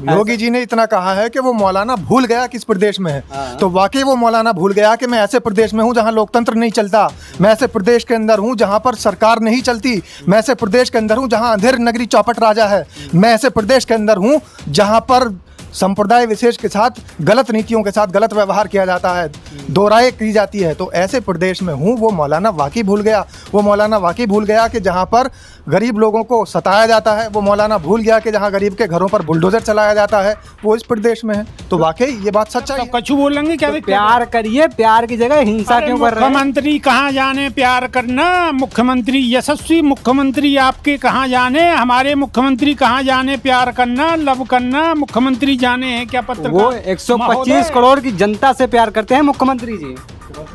योगी जी ने इतना कहा है कि वो मौलाना भूल गया किस प्रदेश में है। तो वाकई वो मौलाना भूल गया कि मैं ऐसे प्रदेश में हूँ जहाँ लोकतंत्र नहीं चलता, मैं ऐसे प्रदेश के अंदर हूँ जहाँ पर सरकार नहीं चलती, मैं ऐसे प्रदेश के अंदर हूँ जहाँ अंधेर नगरी चौपट राजा है, मैं ऐसे प्रदेश के अंदर हूँ जहाँ पर संप्रदाय विशेष के साथ गलत नीतियों के साथ गलत व्यवहार किया जाता है, दोहराई की जाती है। तो ऐसे प्रदेश में हूँ, वो मौलाना वाकई भूल गया। वो मौलाना वाकई भूल गया कि जहाँ पर गरीब लोगों को सताया जाता है, वो मौलाना भूल गया कि जहाँ गरीब के घरों पर बुलडोजर चलाया जाता है, वो इस प्रदेश में है। तो वाकई ये बात सच्चाई है। कछु बोलेंगे क्या? तो प्यार करिए, प्यार की जगह हिंसा क्यों कर रहे हैं? मुख्यमंत्री कहाँ जाने प्यार करना, मुख्यमंत्री यशस्वी मुख्यमंत्री आपके कहाँ जाने, हमारे मुख्यमंत्री कहाँ जाने प्यार करना, लव करना, मुख्यमंत्री जाने हैं क्या? पत्रकार वो 125 करोड़ की जनता से प्यार करते हैं मुख्यमंत्री जी।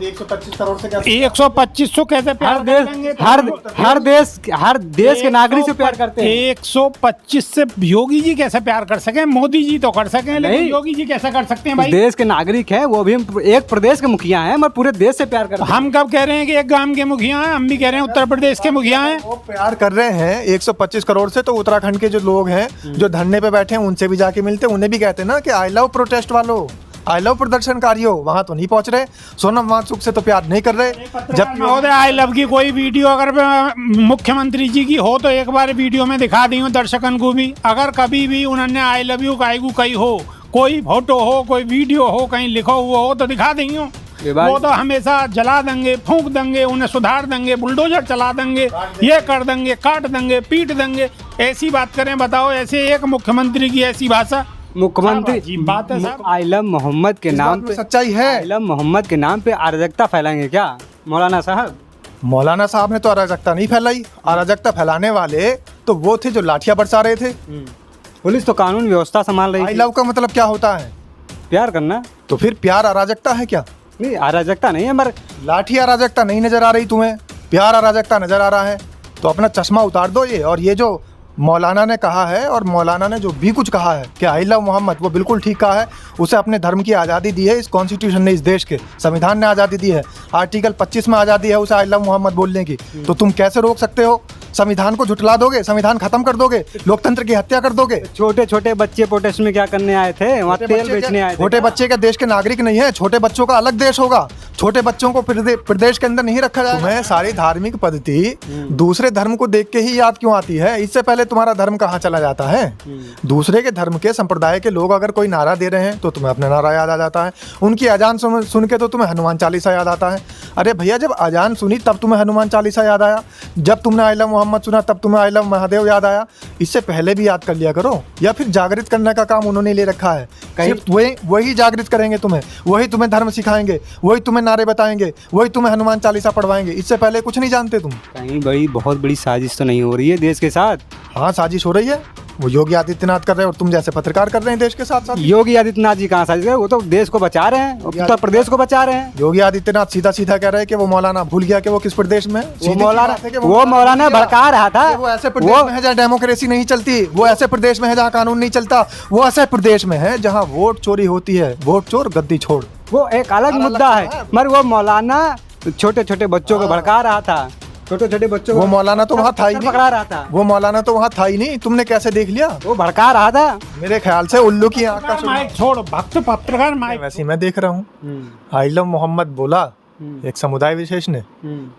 125 करोड़ से क्या? 125 कैसे प्यार करेंगे? हर देश के नागरिक से प्यार करते हैं। 125 से योगी जी कैसे प्यार कर सके? मोदी जी तो कर सके, लेकिन नहीं। योगी जी कैसे कर सकते हैं भाई? देश के नागरिक हैं, वो भी एक प्रदेश के मुखिया हैं, मगर पूरे देश से प्यार करते हैं। हम कब कह रहे हैं कि एक गांव के मुखिया हैं? हम भी कह रहे हैं उत्तर प्रदेश के मुखिया हैं। वो प्यार कर रहे हैं 125 करोड़ से, तो उत्तराखंड के जो लोग हैं जो धरने पे बैठे हैं उनसे भी जाके मिलते हैं, उन्हें भी कहते हैं ना कि आई लव प्रोटेस्ट वालों, आई लव प्रदर्शनकारियों। वहां तो नहीं पहुंच रहे, सोनम वांगचुक से तो प्यार नहीं कर रहे। जब महोदय आई लव की कोई वीडियो अगर मुख्यमंत्री जी की हो तो एक बार वीडियो में दिखा दी हूँ दर्शकन को भी। अगर कभी भी उन्होंने आई लव यू कही हो, कोई फोटो हो, कोई वीडियो हो, कहीं लिखा हुआ हो तो दिखा दी हूँ। वो तो हमेशा जला देंगे, फूंक देंगे, उन्हें सुधार देंगे, बुलडोजर चला देंगे, ये कर देंगे, काट देंगे, पीट देंगे। ऐसी बात करें, बताओ, ऐसे एक मुख्यमंत्री की ऐसी भाषा? मुख्यमंत्री बात है साहब। आई लव मोहम्मद के नाम पे, सच्चाई है। आई लव मोहम्मद के नाम पे अराजकता फैलाएंगे क्या मौलाना साहब? मौलाना साहब ने तो अराजकता नहीं फैलाई। अराजकता फैलाने वाले तो वो थे जो लाठियां बरसा रहे थे। पुलिस तो कानून व्यवस्था संभाल रही आई थी। लव का मतलब क्या होता है? प्यार करना। तो फिर प्यार अराजकता है क्या? नहीं, अराजकता नहीं है, मगर लाठी अराजकता नहीं नजर आ रही तुम्हें, प्यार अराजकता नजर आ रहा है। तो अपना चश्मा उतार दो ये। और ये जो मौलाना ने कहा है, और मौलाना ने जो भी कुछ कहा है कि आई लव मोहम्मद, वो बिल्कुल ठीक कहा है। उसे अपने धर्म की आज़ादी दी है इस कॉन्स्टिट्यूशन ने, इस देश के संविधान ने आज़ादी दी है। आर्टिकल 25 में आज़ादी है उसे आई लव मोहम्मद बोलने की। तो तुम कैसे रोक सकते हो? संविधान को झुठला दोगे, संविधान खत्म कर दोगे, लोकतंत्र की हत्या कर दोगे। छोटे छोटे बच्चे प्रोटेस्ट में क्या करने आए थे? वहाँ तेल बेचने आए थे। छोटे बच्चे का देश के नागरिक नहीं है, छोटे बच्चों का अलग देश होगा। छोटे बच्चों को प्रदेश के अंदर नहीं रखा जाए। तुम्हें सारी धार्मिक पद्धति दूसरे धर्म को देख के ही याद क्यों आती है? इससे पहले तुम्हारा धर्म कहाँ चला जाता है? दूसरे के धर्म के संप्रदाय के लोग अगर कोई नारा दे रहे हैं तो तुम्हें अपना नारा याद आ जाता है। उनकी अजान सुन के तो तुम्हें हनुमान चालीसा याद आता है। अरे भैया, जब अजान सुनी तब तुम्हें हनुमान चालीसा याद आया, जब तुमने आई लव मोहम्मद सुना तब तुम्हें आई लव महादेव याद आया। इससे पहले भी याद कर लिया करो। या फिर जागृत करने का काम उन्होंने ले रखा है, सिर्फ वही जागृत करेंगे तुम्हें, वही तुम्हें धर्म सिखाएंगे, वही तुम्हें नारे बताएंगे, वही तुम्हें हनुमान चालीसा पढ़वाएंगे। इससे पहले कुछ नहीं जानते तुम। कहीं बहुत बड़ी साजिश तो नहीं हो रही है देश के साथ? हाँ, साजिश हो रही है। वो योगी आदित्यनाथ कर रहे हैं और तुम जैसे पत्रकार कर रहे हैं देश के साथ साथ। योगी आदित्यनाथ जी कहाँ साजिश है? वो तो देश को बचा रहे हैं, उत्तर प्रदेश को बचा रहे हैं। योगी आदित्यनाथ सीधा सीधा कह रहे हैं कि वो मौलाना भूल गया कि वो किस प्रदेश में है। वो मौलाना भड़का रहा था। वो ऐसे प्रदेश में है जहाँ डेमोक्रेसी नहीं चलती, वो ऐसे प्रदेश में है जहाँ कानून नहीं चलता, वो ऐसे प्रदेश में है जहाँ वोट चोरी होती है। वोट चोर गद्दी छोड़, वो एक अलग मुद्दा है, मगर वो मौलाना छोटे छोटे बच्चों को भड़का रहा था। छोटे छोटे बच्चों वो मौलाना तो वहाँ था ही नहीं, पकड़ा रहा था। वो मौलाना तो वहाँ था ही नहीं। तुमने कैसे देख लिया? वो भड़का रहा था। मेरे ख्याल से उल्लू की आंख का माइक छोड़, भक्त पत्रकार माइक। वैसे मैं देख रहा हूँ आई लव मोहम्मद बोला एक समुदाय विशेष ने,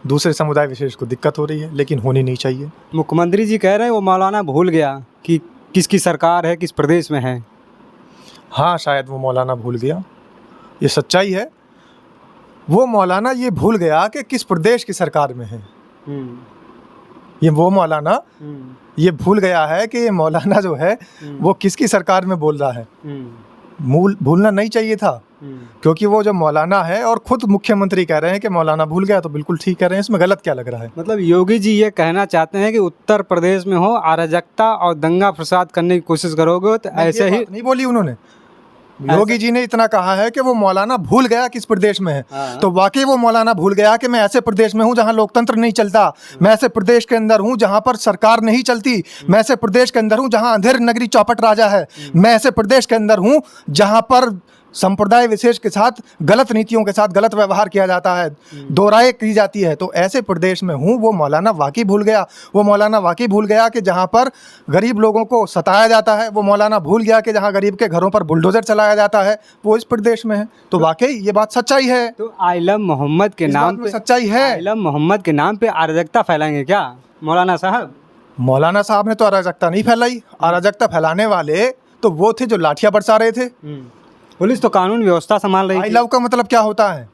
दूसरे समुदाय विशेष को दिक्कत हो रही है, लेकिन होनी नहीं चाहिए। मुख्यमंत्री जी कह रहे हैं वो मौलाना भूल गया कि किसकी सरकार है, किस प्रदेश में है। हाँ, शायद वो मौलाना भूल गया, ये सच्चाई है। वो मौलाना ये भूल गया कि किस प्रदेश की सरकार में है। ये वो मौलाना ये भूल गया है कि ये मौलाना जो है वो किसकी सरकार में बोल रहा है। भूलना नहीं चाहिए था, क्योंकि वो जो मौलाना है और खुद मुख्यमंत्री कह रहे हैं कि मौलाना भूल गया, तो बिल्कुल ठीक कह रहे हैं। इसमें गलत क्या लग रहा है? मतलब योगी जी ये कहना चाहते हैं कि उत्तर प्रदेश में हो अराजकता और दंगा फसाद करने की कोशिश करोगे तो ऐसे ही नहीं बोली उन्होंने। योगी जी ने इतना कहा है कि वो मौलाना भूल गया किस प्रदेश में है। तो वाकई वो मौलाना भूल गया कि मैं ऐसे प्रदेश में हूँ जहाँ लोकतंत्र नहीं चलता, मैं ऐसे प्रदेश के अंदर हूँ जहाँ पर सरकार नहीं चलती, मैं ऐसे प्रदेश के अंदर हूँ जहाँ अंधेर नगरी चौपट राजा है, मैं ऐसे प्रदेश के अंदर हूँ जहाँ पर संप्रदाय विशेष के साथ गलत नीतियों के साथ गलत व्यवहार किया जाता है, दोहराए की जाती है। तो ऐसे प्रदेश में हूँ, वो मौलाना वाकई भूल गया। वो मौलाना वाकई भूल गया कि जहाँ पर गरीब लोगों को सताया जाता है, वो मौलाना भूल गया कि जहाँ गरीब के घरों पर बुलडोजर चलाया जाता है, वो इस प्रदेश में है। तो वाकई ये बात सच्चाई है। तो आइलम मोहम्मद के इस नाम बात में पे सच्चाई है। आइलम मोहम्मद के नाम पे अराजकता फैलाएंगे क्या मौलाना साहब? मौलाना साहब ने तो अराजकता नहीं फैलाई। अराजकता फैलाने वाले तो वो थे जो लाठियां बरसा रहे थे। पुलिस तो कानून व्यवस्था संभाल रही आई थी। लव का मतलब क्या होता है?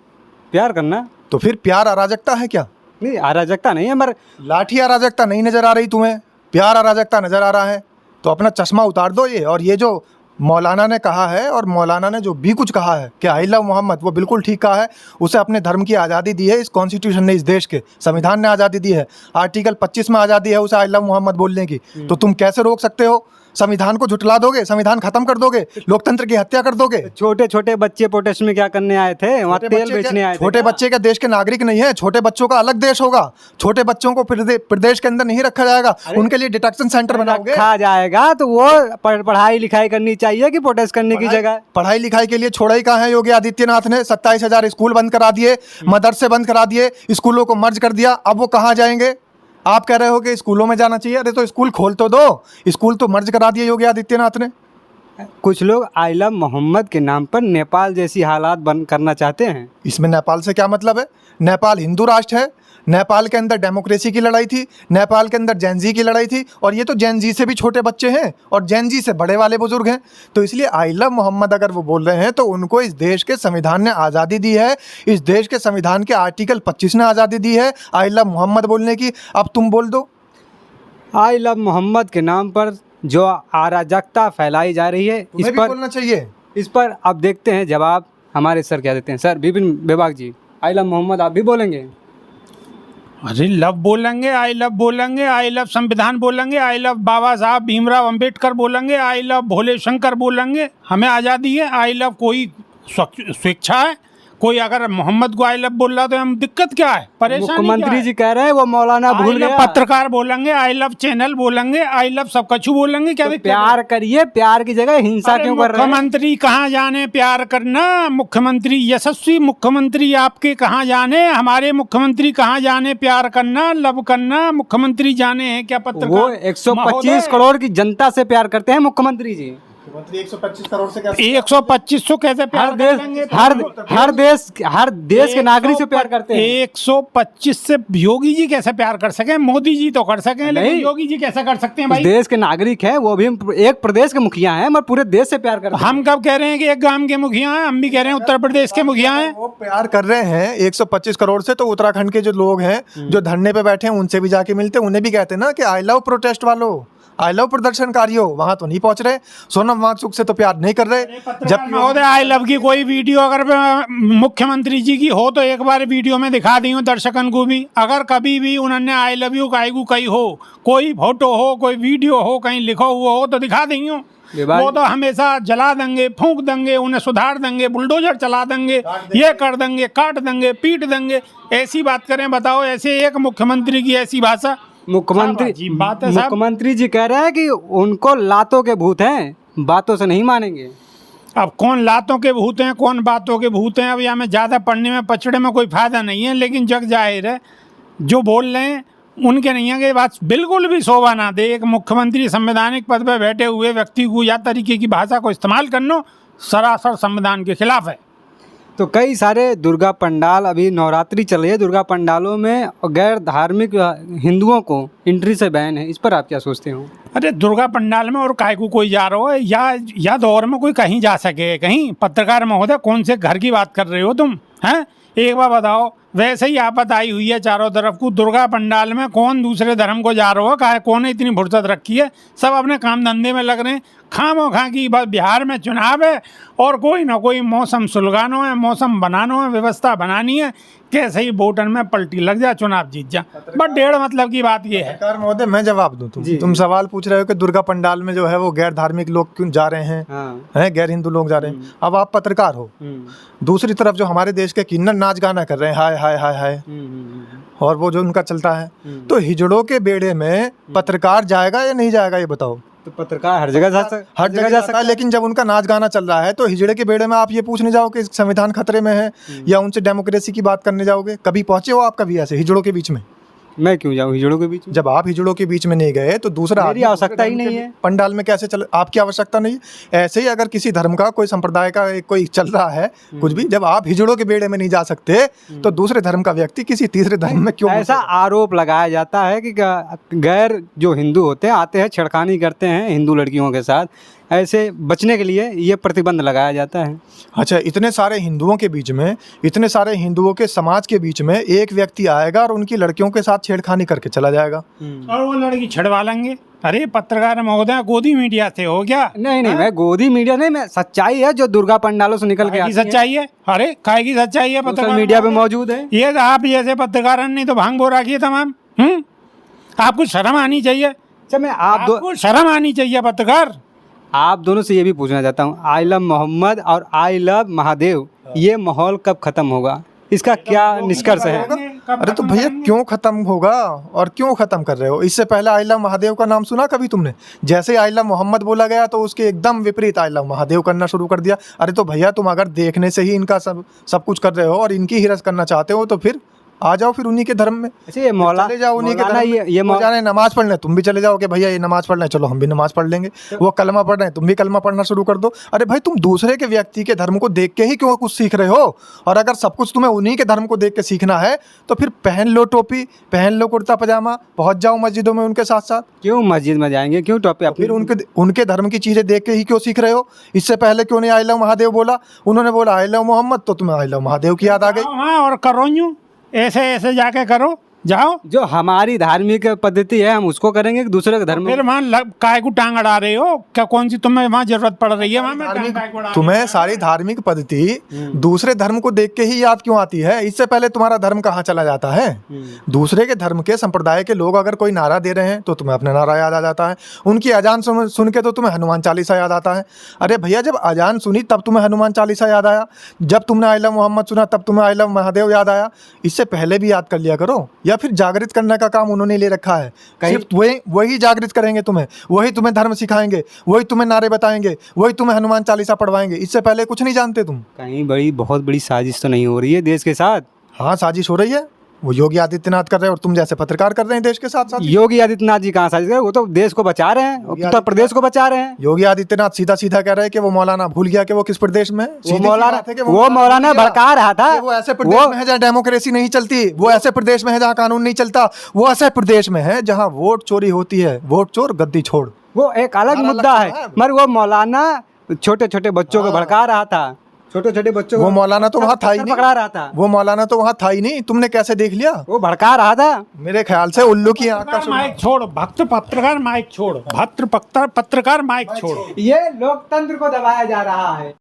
प्यार करना। तो फिर प्यार अराजकता है क्या? नहीं, अराजकता नहीं है, मगर लाठी अराजकता नहीं नजर आ रही तुम्हें, प्यार अराजकता नजर आ रहा है। तो अपना चश्मा उतार दो ये। और ये जो मौलाना ने कहा है और मौलाना ने जो भी कुछ कहा है कि आई लव मोहम्मद, वो बिल्कुल ठीक कहा है। उसे अपने धर्म की आज़ादी दी है इस कॉन्स्टिट्यूशन ने, इस देश के संविधान ने आज़ादी दी है। आर्टिकल 25 में आज़ादी है उसे आई लव मोहम्मद बोलने की। तो तुम कैसे रोक सकते हो? संविधान को झुटला दोगे, संविधान खत्म कर दोगे, लोकतंत्र की हत्या कर दोगे। छोटे छोटे बच्चे प्रोटेस्ट में क्या करने आए थे? वहाँ तेल बेचने आए थे। छोटे बच्चे क्या देश के नागरिक नहीं है? छोटे बच्चों का अलग देश होगा। छोटे बच्चों को प्रदेश के अंदर नहीं रखा जाएगा, उनके लिए डिटेक्शन सेंटर बनाओगे। रखा जाएगा तो वो पढ़ाई लिखाई करनी चाहिए कि प्रोटेस्ट करने की जगह? पढ़ाई लिखाई के लिए छोड़ा ही कहाँ है योगी आदित्यनाथ ने? 27,000 स्कूल बंद करा दिए, मदरसे बंद करा दिए, स्कूलों को मर्ज कर दिया। अब वो कहाँ जाएंगे? आप कह रहे हो कि स्कूलों में जाना चाहिए। अरे तो स्कूल खोल तो दो। स्कूल तो मर्ज करा दिए योगी आदित्यनाथ ने। कुछ लोग आइलम मोहम्मद के नाम पर नेपाल जैसी हालात बंद करना चाहते हैं। इसमें नेपाल से क्या मतलब है? नेपाल हिंदू राष्ट्र है। नेपाल के अंदर डेमोक्रेसी की लड़ाई थी, नेपाल के अंदर जैन-जी की लड़ाई थी। और ये तो जैन-जी से भी छोटे बच्चे हैं और जैन-जी से बड़े वाले बुजुर्ग हैं। तो इसलिए आई लव मोहम्मद अगर वो बोल रहे हैं तो उनको इस देश के संविधान ने आज़ादी दी है। इस देश के संविधान के आर्टिकल 25 ने आज़ादी दी है आई लव मोहम्मद बोलने की। अब तुम बोल दो। आई लव मोहम्मद के नाम पर जो अराजकता फैलाई जा रही है, इस तुम्हें भी पर बोलना चाहिए। इस पर अब देखते हैं जवाब हमारे सर क्या देते हैं। सर विपिन विभाग जी, आई लव मोहम्मद आप भी बोलेंगे? अरे लव बोलेंगे, आई लव बोलेंगे, आई लव संविधान बोलेंगे, आई लव बाबा साहब भीमराव अंबेडकर बोलेंगे, आई लव भोले शंकर बोलेंगे। हमें आज़ादी है। आई लव कोई स्वेच्छा है। कोई अगर मोहम्मद को आई लव बोल रहा तो हम दिक्कत क्या है? परेशानी मुख्यमंत्री जी कह रहे हैं वो मौलाना भूल गया। पत्रकार बोलेंगे, आई लव चैनल बोलेंगे, आई लव सब कछु बोलेंगे। क्या तो प्यार करिए, प्यार की जगह हिंसा क्यों कर रहे हैं? मुख्यमंत्री कहाँ जाने प्यार करना? मुख्यमंत्री यशस्वी मुख्यमंत्री आपके कहाँ जाने? हमारे मुख्यमंत्री कहाँ जाने प्यार करना, लव करना? मुख्यमंत्री जाने हैं क्या? पत्रकार वो 125 करोड़ की जनता से प्यार करते हैं मुख्यमंत्री जी। मुख्यमंत्री 125 करोड़ से कैसे? 125 कैसे प्यार करेंगे? हर देश के नागरिक से प्यार करते हैं। 125 से योगी जी कैसे प्यार कर सके? मोदी जी तो कर सके, लेकिन योगी जी कैसे कर सकते हैं भाई? देश के नागरिक हैं, वो भी एक प्रदेश के मुखिया हैं, मगर पूरे देश से प्यार करते हैं। हम कब कह रहे हैं कि एक गांव के मुखिया हैं? हम भी कह रहे हैं उत्तर प्रदेश के मुखिया हैं। वो प्यार कर रहे हैं 125 करोड़ से, तो उत्तराखंड के जो लोग हैं जो धरने पे बैठे हैं उनसे भी जाके मिलते हैं, उन्हें भी कहते हैं ना कि आई लव प्रोटेस्ट वालों, आई लव प्रदर्शनकारियों। वहां तो नहीं पहुंच रहे। सोनम वांगचुक से तो प्यार नहीं कर रहे। जबकि महोदय आई लव की कोई वीडियो अगर मुख्यमंत्री जी की हो तो एक बार वीडियो में दिखा दी हूँ दर्शकन को भी। अगर कभी भी उन्होंने आई लव यू कही हो, कोई फोटो हो, कोई वीडियो हो, कहीं लिखा हुआ हो तो दिखा दी हूँ। वो तो हमेशा जला देंगे, फूंक देंगे, उन्हें सुधार देंगे, बुलडोजर चला देंगे, ये कर देंगे, काट देंगे, पीट देंगे। ऐसी बात करें, बताओ, ऐसे एक मुख्यमंत्री की ऐसी भाषा? मुख्यमंत्री जी कह रहे हैं कि उनको लातों के भूत हैं, बातों से नहीं मानेंगे। अब कौन लातों के भूत हैं, कौन बातों के भूत हैं? अब यहाँ में ज़्यादा पढ़ने में पचड़े में कोई फायदा नहीं है, लेकिन जग जाहिर है जो बोल रहे हैं उनके नहीं है कि बात बिल्कुल भी शोभा ना दे। एक मुख्यमंत्री संवैधानिक पद पर बैठे हुए व्यक्ति को या तरीके की भाषा को इस्तेमाल करना सरासर संविधान के खिलाफ है। तो कई सारे दुर्गा पंडाल, अभी नवरात्रि चल रही है, दुर्गा पंडालों में गैर धार्मिक हिंदुओं को एंट्री से बैन है। इस पर आप क्या सोचते हो? अरे दुर्गा पंडाल में और काय को कोई जा रहा है या दौर में कोई कहीं जा सके? कहीं पत्रकार महोदय कौन से घर की बात कर रहे हो तुम? हैं, एक बार बताओ। वैसे ही आफत आई हुई है चारों तरफ को। दुर्गा पंडाल में कौन दूसरे धर्म को जा रहा हो? काहे कौन ने इतनी फुर्सत रखी है? सब अपने काम धंधे में लग रहे हैं। खामोखा की बस बिहार में चुनाव है और कोई ना कोई मौसम सुलगानो है, मौसम बनानो है, व्यवस्था बनानी है, कैसे ही वोटर में पलटी लग जाए, चुनाव जीत जा। बट डेढ़ मतलब की बात ये है। सरकार महोदय, मैं जवाब दूं? तुम सवाल पूछ रहे हो कि दुर्गा पंडाल में जो है वो गैर धार्मिक लोग क्यों जा रहे हैं? हैं गैर हिंदू लोग जा रहे हैं। अब आप पत्रकार हो, दूसरी तरफ जो हमारे देश के किन्नर नाच गाना कर रहे हैं, हाय हाय हाय हाय, और वो जो उनका चलता है, तो हिजड़ों के बेड़े में पत्रकार जाएगा या नहीं जाएगा, ये बताओ? तो पत्रकार हर जगह हर जगह जा सकता है, लेकिन जब उनका नाच गाना चल रहा है तो हिजड़े के बेड़े में आप ये पूछने जाओ कि संविधान खतरे में है या उनसे डेमोक्रेसी की बात करने जाओगे? कभी पहुंचे हो आप कभी ऐसे हिजड़ों के बीच में? मैं क्यों जाऊँ हिजड़ों के बीच में? जब आप हिजड़ों के बीच में नहीं गए तो दूसरा मेरी आदमी आवश्यकता ही दूसरे धर्म नहीं के है। पंडाल में कैसे चल? आपकी आवश्यकता नहीं है। ऐसे ही अगर किसी धर्म का कोई संप्रदाय का कोई चल रहा है कुछ भी, जब आप हिजड़ों के बेड़े में नहीं जा सकते तो दूसरे धर्म का व्यक्ति किसी तीसरे धर्म में क्यों ऐसा आरोप लगाया जाता है कि गैर जो हिंदू होते हैं आते हैं छेड़खानी करते हैं हिंदू लड़कियों के साथ, ऐसे बचने के लिए ये प्रतिबंध लगाया जाता है। अच्छा, इतने सारे हिंदुओं के बीच में, इतने सारे हिंदुओं के समाज के बीच में एक व्यक्ति आएगा और उनकी लड़कियों के साथ छेड़खानी करके चला जाएगा और वो लड़की छड़वा लेंगे। अरे पत्रकार महोदय, गोदी मीडिया से हो क्या? नहीं नहीं, मैं गोदी मीडिया नहीं, मैं सच्चाई है जो दुर्गा पंडालों से निकल के की आती है, सच्चाई है। अरे काय की सच्चाई है? सोशल पत्रकार मीडिया पे मौजूद है। ये आप जैसे पत्रकार नहीं तो भांग बोरा की तमाम। आपको शर्म आनी चाहिए। अच्छा, मैं आपको शर्म आनी चाहिए पत्रकार। आप दोनों से ये भी पूछना चाहता हूँ, आई लव मोहम्मद और आई लव महादेव, ये माहौल कब खत्म होगा? इसका क्या निष्कर्ष है? अरे तो भैया क्यों खत्म होगा और क्यों खत्म कर रहे हो? इससे पहले आई लव महादेव का नाम सुना कभी तुमने? जैसे आई लव मोहम्मद बोला गया तो उसके एकदम विपरीत आई लव महादेव करना शुरू कर दिया। अरे तो भैया तुम अगर देखने से ही इनका सब कुछ कर रहे हो और इनकी ही रस करना चाहते हो तो फिर आ जाओ फिर उन्हीं के धर्म में। अच्छा, ये मौला चले जाओ उन्हीं के मौलाना धर्म में। वो जा रहे हैं नमाज पढ़ने, तुम भी चले जाओ कि भैया ये नमाज पढ़ना है, चलो हम भी नमाज पढ़ लेंगे। वो कलमा पढ़ रहे हैं, तुम भी कलमा पढ़ना शुरू कर दो। अरे भाई, तुम दूसरे के व्यक्ति के धर्म को देख के ही क्यों कुछ सीख रहे हो? और अगर सब कुछ तुम्हें उन्हीं के धर्म को देख के सीखना है तो फिर पहन लो टोपी, पहन लो कुर्ता पजामा, पहुंच जाओ मस्जिदों में उनके साथ साथ। क्यों मस्जिद में जाएंगे, क्यों टोपी? फिर उनके धर्म की चीजें देख के ही क्यों सीख रहे हो? इससे पहले क्यों नहीं आई लव महादेव बोला? उन्होंने बोला आई लव मोहम्मद तो तुम्हें आई लव महादेव की याद आ गई। हाँ, और करो यूं, ऐसे ऐसे जाके करो, जाओ। जो हमारी धार्मिक पद्धति है हम उसको करेंगे कि दूसरे के धर्म में? फिर वहाँ काय को टांग अड़ा रहे हो क्या? कौन सी तुम्हें वहाँ जरूरत पड़ रही है? वहाँ मैं टांग काय को अड़ा रही हूँ? तुम्हें सारी धार्मिक पद्धति दूसरे धर्म को देख के ही याद क्यों आती है? इससे पहले तुम्हारा धर्म कहाँ चला जाता है? दूसरे के धर्म के संप्रदाय के लोग अगर कोई नारा दे रहे हैं तो तुम्हें अपना नारा याद आ जाता है। उनकी अजान सुन के तो तुम्हें हनुमान चालीसा याद आता है। अरे भैया, जब अजान सुनी तब तुम्हें हनुमान चालीसा याद आया, जब तुमने आई लव मोहम्मद सुना तब तुम्हें आई लव महादेव याद आया। इससे पहले भी याद कर लिया करो। या फिर जागृत करने का काम उन्होंने ले रखा है, सिर्फ वही जागृत करेंगे तुम्हें, वही तुम्हें धर्म सिखाएंगे, वही तुम्हें नारे बताएंगे, वही तुम्हें हनुमान चालीसा पढ़वाएंगे। इससे पहले कुछ नहीं जानते तुम? कहीं बहुत बड़ी साजिश तो नहीं हो रही है देश के साथ? हाँ, साजिश हो रही है। वो योगी आदित्यनाथ कर रहे हैं और तुम जैसे पत्रकार कर रहे हैं देश के साथ साथ। योगी आदित्यनाथ जी कहाँ साजिश कर रहे हैं? वो तो देश को बचा रहे हैं, उत्तर प्रदेश को बचा रहे हैं। योगी आदित्यनाथ सीधा सीधा कह रहे हैं कि वो मौलाना भूल गया कि वो किस प्रदेश में है। वो मौलाना भड़का रहा था। वो ऐसे प्रदेश में है जहाँ डेमोक्रेसी नहीं चलती, वो ऐसे प्रदेश में है जहाँ कानून नहीं चलता, वो ऐसे प्रदेश में है जहाँ वोट चोरी होती है। वोट चोर गद्दी छोड़, वो एक अलग मुद्दा है, मगर वो मौलाना छोटे छोटे बच्चों को भड़का रहा था, छोटे छोटे बच्चों को। वो मौलाना तो वहाँ था ही नहीं, पकड़ा रहा था। वो मौलाना तो वहाँ था ही नहीं। तुमने कैसे देख लिया? वो भड़का रहा था। मेरे ख्याल से उल्लू की आंख का माइक छोड़, भक्त पत्रकार माइक छोड़, भक्त पत्रकार माइक छोड़। ये लोकतंत्र को दबाया जा रहा है।